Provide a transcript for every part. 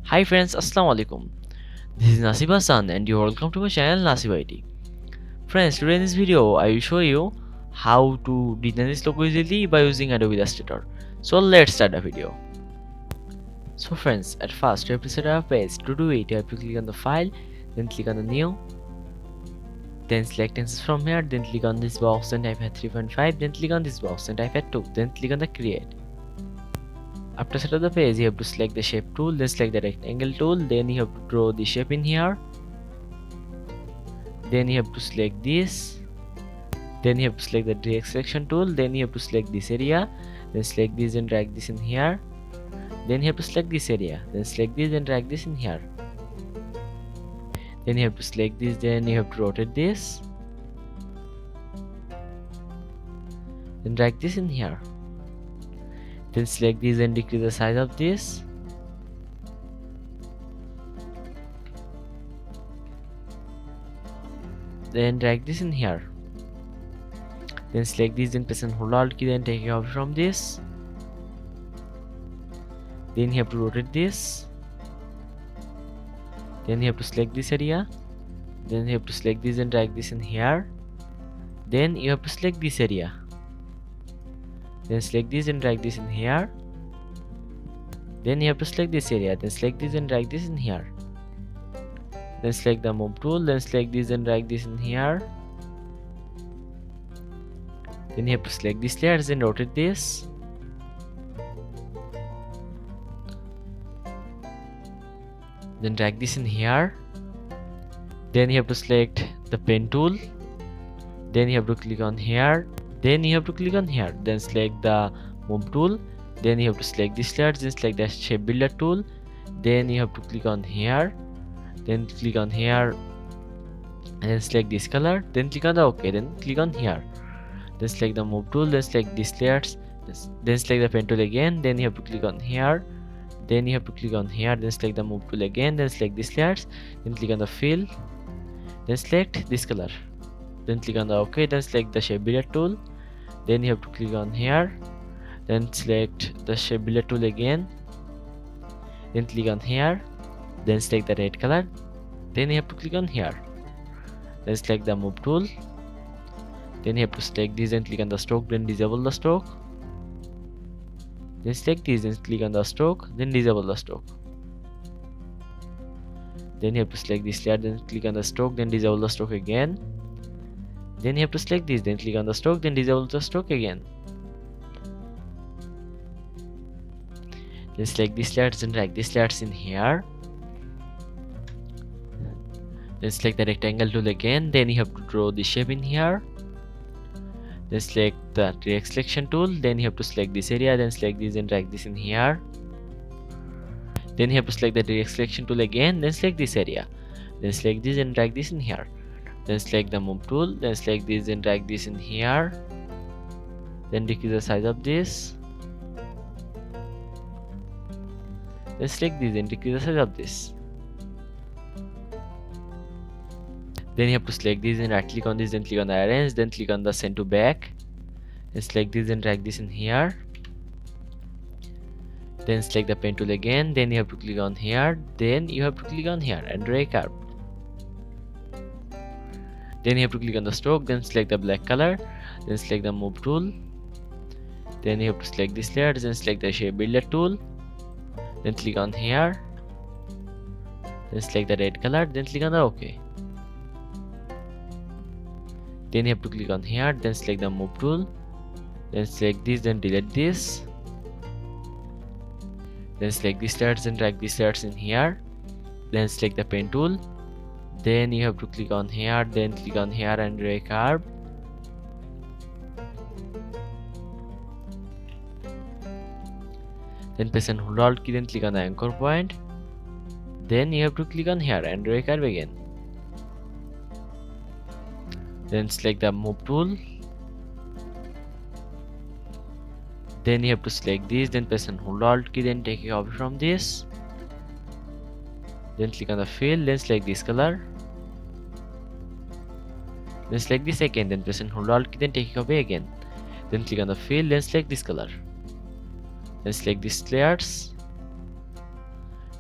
Hi friends, Assalamu alaikum. This is Nasib Hassan and you're welcome to my channel Nasib IT. Friends, today in this video I will show you how to design this logo easily by using Adobe Illustrator. So let's start the video. So friends, at first you have to set up a page. To do it, you have to click on the file, then click on the new, then select instance from here, then click on this box and type at 3.5, then click on this box and type at 2, then click on the create. After set up the page, you have to select the shape tool, then select the rectangle tool, then you have to draw the shape in here. Then you have to select this, then you have to select the drag selection tool, then you have to select this area, then select this and drag this in here. Then you have to select this area, then select this and drag this in here. Then you have to select this, then you have to rotate this, then drag this in here. Then select this and decrease the size of this. Then drag this in here. Then select this and press and hold Alt key, then take it out from this. Then you have to rotate this. Then you have to select this area. Then you have to select this and drag this in here. Then you have to select this area. Then select this and drag this in here. Then you have to select this area. Then select this and drag this in here. Then select the move tool. Then select this and drag this in here. Then you have to select these layers and rotate this. Then drag this in here. Then you have to select the pen tool. Then you have to click on here. Then you have to click on here. Then select the move tool. Then you have to select this layers. Then select the shape builder tool. Then you have to click on here. Then click on here. And then select this color. Then click on the OK. Then click on here. Then select the move tool, then select these layers, then select the pen tool again, then you have to click on here, then you have to click on here, then select the move tool again, then select these layers, then click on the fill, then select this color, then click on the OK, then select the shape builder tool, then you have to click on here, then select the shape builder tool again, then click on here, then select the red color, then you have to click on here, then select the move tool. Then you have to select this and click on the stroke, then disable the stroke. Then select this and click on the stroke, then disable the stroke. Then you have to select this layer, then click on the stroke, then disable the stroke again. Then you have to select this, then click on the stroke, then disable the stroke again. Then select this layers and drag this layers in here. Then select the rectangle tool again, then you have to draw the shape in here. Then select the drag selection tool, then you have to select this area, then select this and drag this in here. Then you have to select the drag selection tool again, then select this area, then select this and drag this in here. Then select the move tool, then select this and drag this in here. Then decrease the size of this. Then select this and decrease the size of this. Then you have to select this and right click on this, then click on the arrange, then click on the send to back, then select this and drag this in here. Then select the pen tool again, then you have to click on here, then you have to click on here and drag curve. Then you have to click on the stroke, then select the black color, then select the move tool. Then you have to select this layer, then select the shape builder tool, then click on here, then select the red color, then click on the OK. Then you have to click on here, then select the move tool, then select this, then delete this, then select these layers and drag these layers in here, then select the pen tool, then you have to click on here, then click on here and drag curve. Then press and hold Alt key, then click on the anchor point, then you have to click on here and drag curve again. Then select the move tool, then you have to select this, then press and hold Alt key, then take it off from this, then click on the fill, then select this color, then select this again, then press and hold Alt key, then take it away again, then click on the fill, then select this color, then select these layers,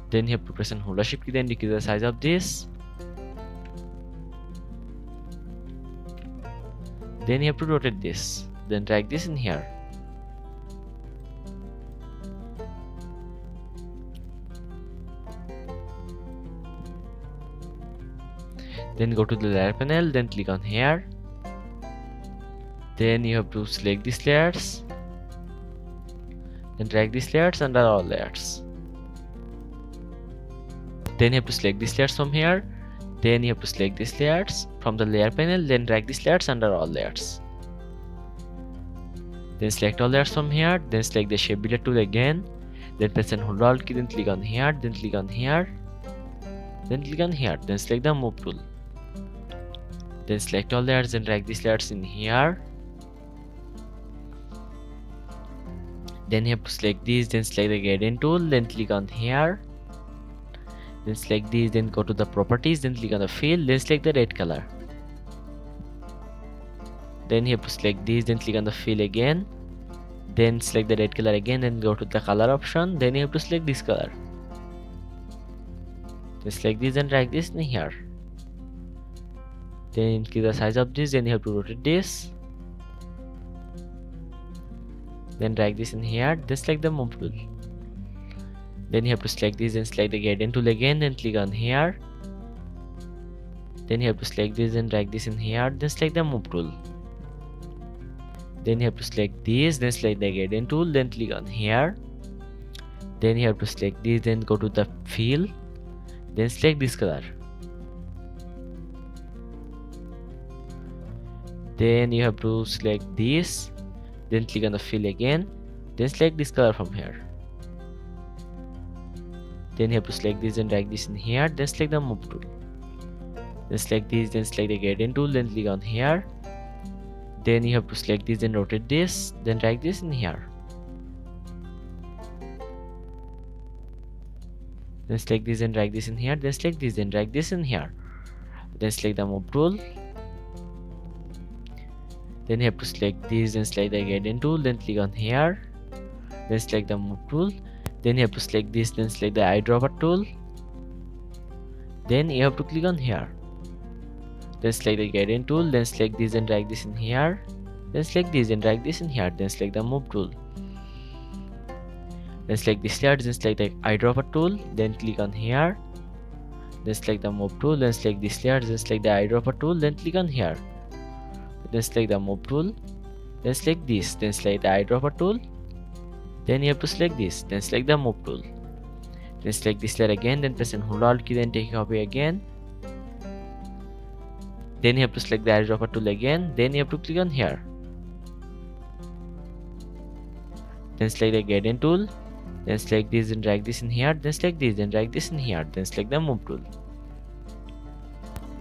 Then you have to press and hold the shift key, then decrease the size of this. Then you have to rotate this, then drag this in here. Then go to the layer panel, then click on here. Then you have to select these layers, then drag these layers under all layers. Then you have to select these layers from here. Then you have to select these layers from the layer panel, then drag these layers under all layers. Then select all layers from here, then select the shape builder tool again, then press and hold Alt key, then click on here, then click on here, then click on here, then select the move tool. Then select all layers and drag these layers in here. Then you have to select these, then select the gradient tool, then click on here. Then select these, then go to the properties, then click on the fill, then select the red color. Then you have to select these, then click on the fill again, then select the red color again, then go to the color option, then you have to select this color. Then select this and drag this in here. Then increase the size of this, then you have to rotate this. Then drag this in here, then select the move tool. Then you have to select this and select the gradient tool again, then click on here. Then you have to select this and drag this in here, then select the move tool. Then you have to select this, then select the gradient tool, then click on here. Then you have to select this, then go to the fill, then select this color. Then you have to select this, then click on the fill again, then select this color from here. Then you have to select this and drag this in here, then select the move tool. Then select this, then select the gradient tool, then click on here. Then you have to select this and rotate this, then drag this in here. Then select this and drag this in here, then select this and drag this in here. Then select the move tool. Then you have to select this and select the gradient tool, then click on here. Then select the move tool. Then you have to select this, then select the eyedropper tool. Then you have to click on here. Then select the gradient tool, then select this and drag this in here. Then select this and drag this in here, then select the move tool. Then select this layer, then select the eyedropper tool, then click on here. Then select the move tool, then select this layer, then select the eyedropper tool, then click on here. Then select the move tool, then select this, then select the eyedropper tool. Then you have to select this, then select the move tool. Then select this layer again, then press and hold Alt key, then take a copy again. Then you have to select the eyedropper tool again, then you have to click on here. Then select the gradient tool, then select this and drag this in here, then select this and drag this in here, then select the move tool.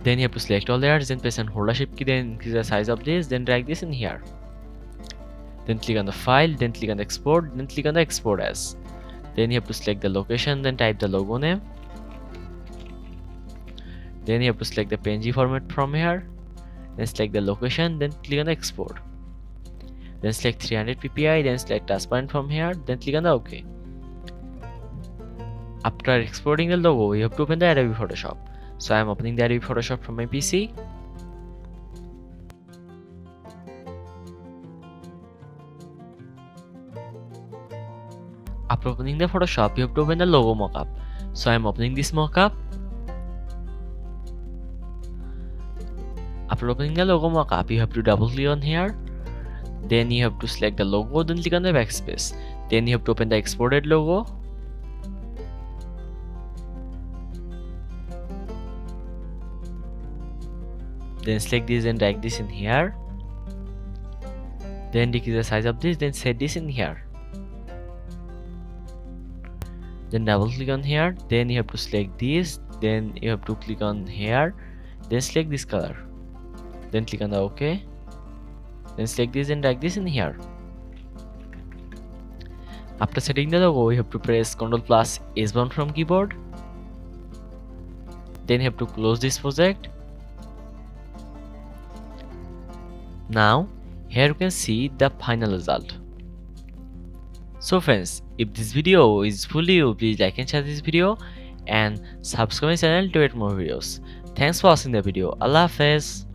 Then you have to select all layers, then press and hold the shift key, then increase the size of this, then drag this in here. Then click on the file, then click on the export, then click on the export as. Then you have to select the location, then type the logo name. Then you have to select the PNG format from here, then select the location, then click on the export. Then select 300 ppi, then select transparent from here, then click on the OK. After exporting the logo, you have to open the Adobe Photoshop. So I am opening the Adobe Photoshop from my PC. After opening the Photoshop, you have to open the logo mockup. So I am opening this mockup. After opening the logo mockup, you have to double click on here. Then you have to select the logo, then click on the backspace. Then you have to open the exported logo. Then select this and drag this in here. Then decrease the size of this, then set this in here. Then double click on here, then you have to select this, then you have to click on here, then select this color, then click on the OK, then select this and drag this in here. After setting the logo, you have to press Ctrl+ S1 from keyboard. Then you have to close this project. Now here you can see the final result. So friends, if this video is useful to you, please like and share this video, and subscribe my channel to get more videos. Thanks for watching the video. Allah Hafiz.